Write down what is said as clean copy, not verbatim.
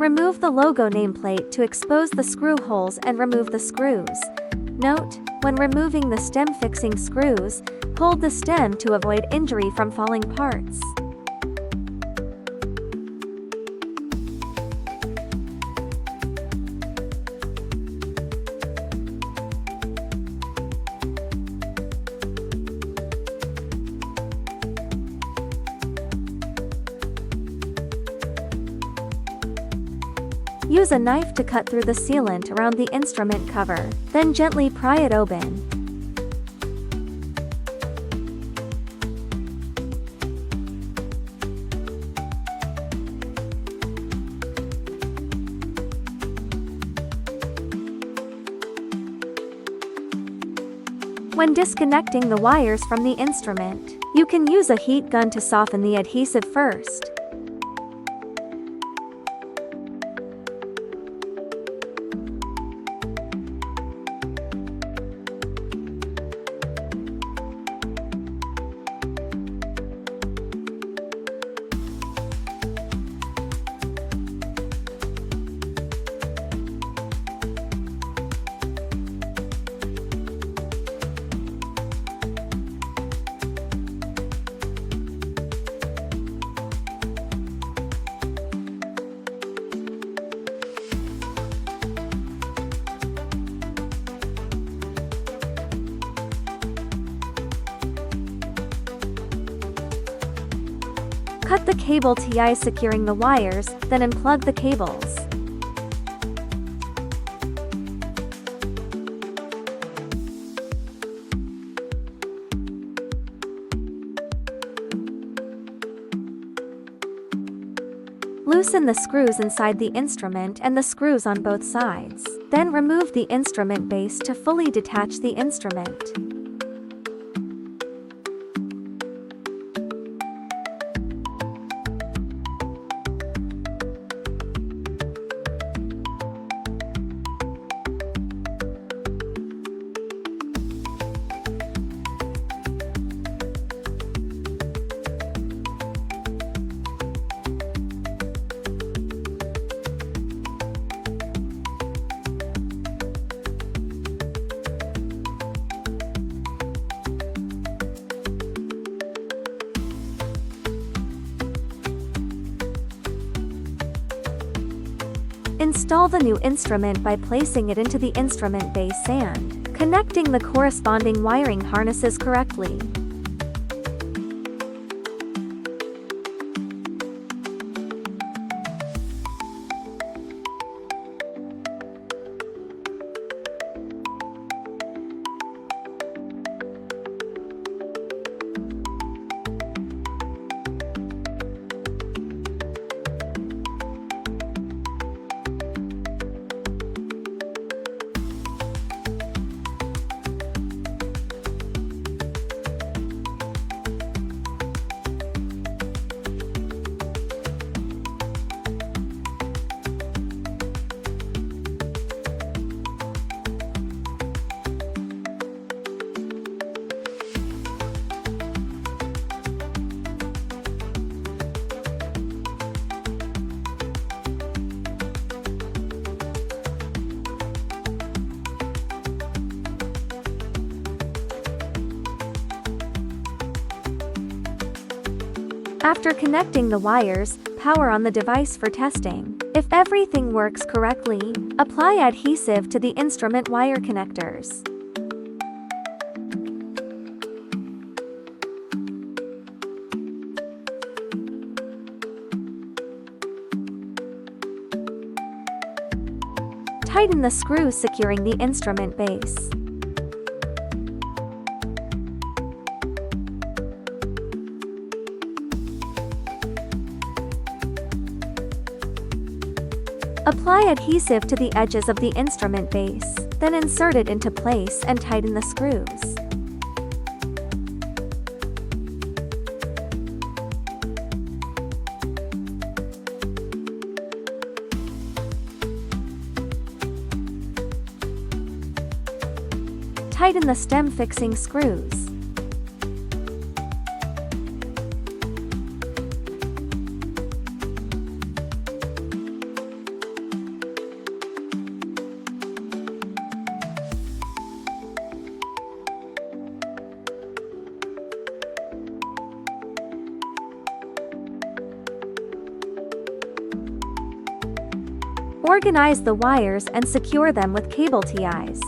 Remove the logo nameplate to expose the screw holes and remove the screws. Note: when removing the stem fixing screws, hold the stem to avoid injury from falling parts. Use a knife to cut through the sealant around the instrument cover, then gently pry it open. When disconnecting the wires from the instrument, you can use a heat gun to soften the adhesive first. Cut the cable TI securing the wires, then unplug the cables. Loosen the screws inside the instrument and the screws on both sides. Then remove the instrument base to fully detach the instrument. Install the new instrument by placing it into the instrument base and connecting the corresponding wiring harnesses correctly. After connecting the wires, power on the device for testing. If everything works correctly, apply adhesive to the instrument wire connectors. Tighten the screws securing the instrument base. Apply adhesive to the edges of the instrument base, then insert it into place and tighten the screws. Tighten the stem fixing screws. Organize the wires and secure them with cable ties.